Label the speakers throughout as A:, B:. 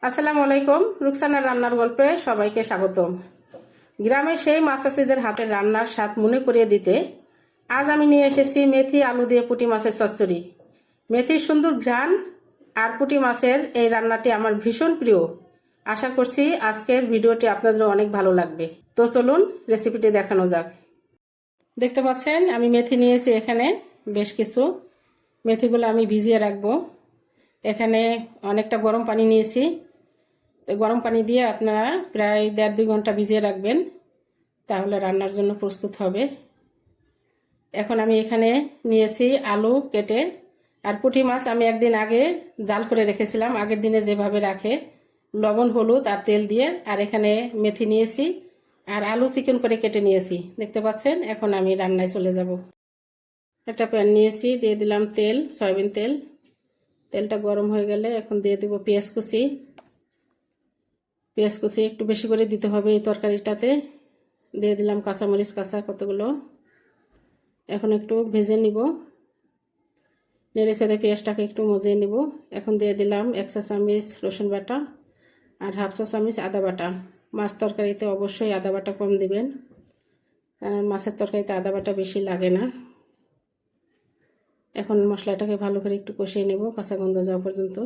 A: আসসালামু আলাইকুম। রুকসানার রান্নার গল্পে সবাইকে স্বাগতম। গ্রামে সেই মাছ চাষিদের হাতের রান্নার স্বাদ মনে করিয়ে দিতে আজ আমি নিয়ে এসেছি মেথি আলু দিয়ে পুঁটি মাছের চচ্চড়ি। মেথির সুন্দর ঘ্রাণ আর পুঁটি মাছের এই রান্নাটি আমার ভীষণ প্রিয়। আশা করছি আজকের ভিডিওটি আপনাদের অনেক ভালো লাগবে। তো চলুন রেসিপিটি দেখানো যাক। দেখতে পাচ্ছেন আমি মেথি নিয়েছি, এখানে বেশ কিছু মেথিগুলো আমি ভিজিয়ে রাখবো। এখানে অনেকটা গরম পানি নিয়েছি। গরম পানি দিয়ে আপনারা প্রায় 1.5-2 ঘন্টা ভিজিয়ে রাখবেন, তাহলে রান্নার জন্য প্রস্তুত হবে। এখন আমি এখানে নিয়েছি আলু কেটে, আর পুঁটি মাছ আমি একদিন আগে জাল করে রেখেছিলাম, আগের দিনে যেভাবে রাখে, লবণ হলুদ আর তেল দিয়ে। আর এখানে মেথি নিয়েছি আর আলু চিকন করে কেটে নিয়েছি, দেখতে পাচ্ছেন। এখন আমি রান্নায় চলে যাব। একটা প্যান নিয়েছি, দিয়ে দিলাম তেল, সয়াবিন তেল। তেলটা গরম হয়ে গেলে এখন দিয়ে দেব পেঁয়াজ কুচি। পেঁয়াজ কুচি একটু বেশি করে দিতে হবে এই তরকারিটাতে। দিয়ে দিলাম কাঁচামরিচ কাঁচা কতগুলো। এখন একটু ভেজে নিব, নেড়ে ছেড়ে পেঁয়াজটাকে একটু মজিয়ে নিব। এখন দিয়ে দিলাম 1 চা চামচ রসুন বাটা আর 1/2 চা চামচ আদা বাটা। মাছ তরকারিতে অবশ্যই আদা বাটা কম দিবেন, কারণ মাছের তরকারিতে আদা বাটা বেশি লাগে না। এখন মশলাটাকে ভালো করে একটু কষিয়ে নেব কাঁচা গন্ধ যাওয়া পর্যন্ত।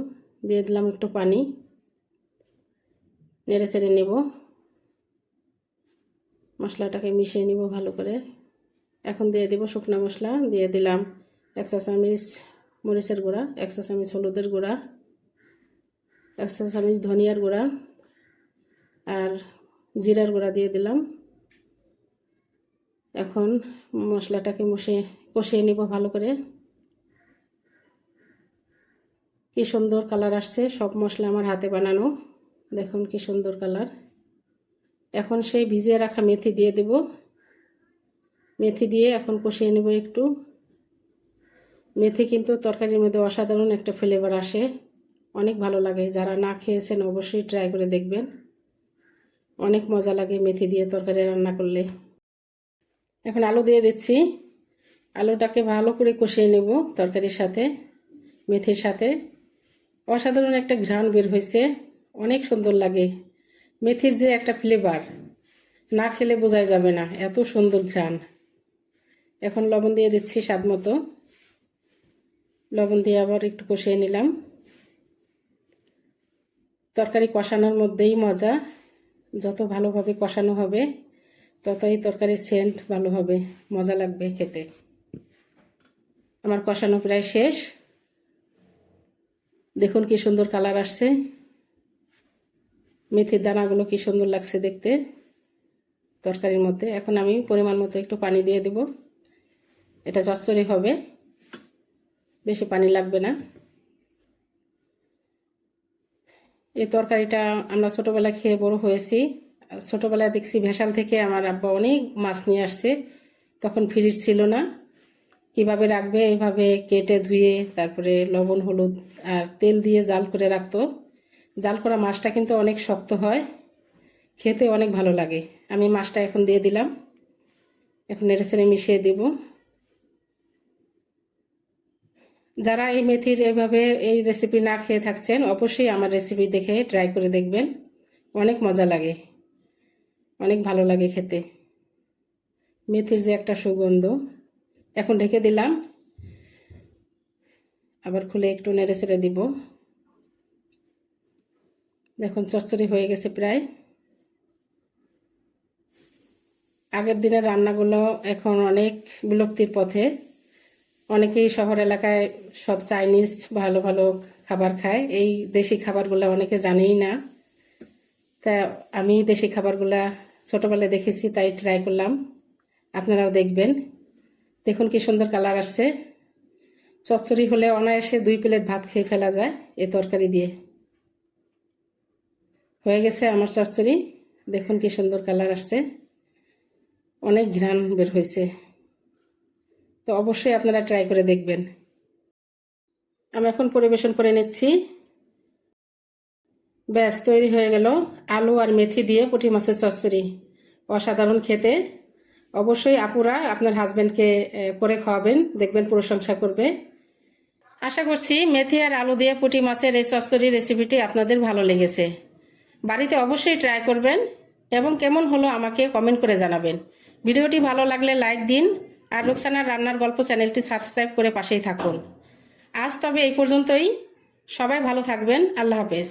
A: দিয়ে দিলাম একটু পানি, নেড়ে ছেড়ে নেব, মশলাটাকে মিশিয়ে নিব ভালো করে। এখন দিয়ে দেব শুকনো মশলা। দিয়ে দিলাম 1 চা চামচ মরিচের গুঁড়া, 1 চা চামচ হলুদের গুঁড়া, 1 চা চামচ ধনিয়ার গুঁড়া আর জিরার গুঁড়া দিয়ে দিলাম। এখন মশলাটাকে কষিয়ে নিব ভালো করে। কি সুন্দর কালার আসছে, সব মশলা আমার হাতে বানানো, দেখুন কি সুন্দর কালার। এখন সেই ভিজিয়ে রাখা মেথি দিয়ে দেব। মেথি দিয়ে এখন কষিয়ে নেব একটু। মেথি কিন্তু তরকারির মধ্যে অসাধারণ একটা ফ্লেভার আসে, অনেক ভালো লাগে। যারা না খেয়েছেন অবশ্যই ট্রাই করে দেখবেন, অনেক মজা লাগে মেথি দিয়ে তরকারি রান্না করলে। এখন আলু দিয়ে দিচ্ছি। আলুটাকে ভালো করে কষিয়ে নেব তরকারির সাথে, মেথির সাথে। অসাধারণ একটা ঘ্রাণ বের হয়েছে, অনেক সুন্দর লাগে। মেথির যে একটা ফ্লেভার, না খেলে বোঝাই যাবে না, এত সুন্দর ঘ্রাণ। এখন লবণ দিয়ে দিচ্ছি স্বাদ মতো। লবণ দিয়ে আবার একটু কষিয়ে নিলাম। তরকারি কষানোর মধ্যেই মজা, যত ভালোভাবে কষানো হবে ততই তরকারির সেন্ট ভালো হবে, মজা লাগবে খেতে। আমার কষানো প্রায় শেষ, দেখুন কি সুন্দর কালার আসছে। মেথির দানাগুলো কি সুন্দর লাগছে দেখতে তরকারির মধ্যে। এখন আমি পরিমাণ মতো একটু পানি দিয়ে দেব, এটা চচ্চড়ি হবে, বেশি পানি লাগবে না। এই তরকারিটা আমরা ছোটবেলায় খেয়ে বড় হয়েছি। ছোটবেলায় দেখছি ভেসাল থেকে আমার আব্বা অনেক মাছ নিয়ে আসছে, তখন ফ্রিজ ছিল না, কিভাবে রাখবে এইভাবে কেটে ধুয়ে তারপরে লবণ হলুদ আর তেল দিয়ে জাল করে রাখতো। জাল করা মাছটা কিন্তু অনেক শক্ত হয়, খেতে অনেক ভালো লাগে। আমি মাছটা এখন দিয়ে দিলাম, এখন নেড়ে ছেড়ে মিশিয়ে দিব। যারা এই মেথির এইভাবে এই রেসিপি না খেয়ে থাকছেন অবশ্যই আমার রেসিপি দেখে ট্রাই করে দেখবেন, অনেক মজা লাগে, অনেক ভালো লাগে খেতে। মেথির যে একটা সুগন্ধ। এখন ঢেকে দিলাম, আবার খুলে একটু নেড়ে ছেড়ে দিব। দেখুন চচ্চড়ি হয়ে গেছে প্রায়। আগের দিনের রান্নাগুলো এখন অনেক বিলুপ্তির পথে। অনেকেই শহর এলাকায় সব চাইনিজ ভালো ভালো খাবার খায়, এই দেশি খাবারগুলো অনেকে জানেই না। তা আমি দেশি খাবারগুলা ছোটবেলায় দেখেছি, তাই ট্রাই করলাম, আপনারাও দেখবেন। দেখুন কি সুন্দর কালার আসছে। চচ্চড়ি হলে অনায়াসে 2 প্লেট ভাত খেয়ে ফেলা যায় এই তরকারি দিয়ে। হয়ে গেছে আমার চচ্চড়ি, দেখুন কি সুন্দর কালার আসছে, অনেক ঘ্রাণ বের হয়েছে। তো অবশ্যই আপনারা ট্রাই করে দেখবেন। আমি এখন পরিবেশন করে নিচ্ছি। ব্যাস তৈরি হয়ে গেল আলু আর মেথি দিয়ে পুঁটি মাছের চচ্চড়ি, অসাধারণ খেতে। অবশ্যই আপুরা আপনার হাজবেন্ডকে করে খাওয়াবেন, দেখবেন প্রশংসা করবে। আশা করছি মেথি আর আলু দিয়ে পুঁটি মাছের এই চচ্চড়ি রেসিপিটি আপনাদের ভালো লেগেছে। বাড়িতে অবশ্যই ট্রাই করবেন এবং কেমন হলো আমাকে কমেন্ট করে জানাবেন। ভিডিওটি ভালো লাগলে লাইক দিন আর রুকসানার রান্নার গল্প চ্যানেলটি সাবস্ক্রাইব করে পাশেই থাকুন। আজ তবে এই পর্যন্তই। সবাই ভালো থাকবেন। আল্লাহ হাফেজ।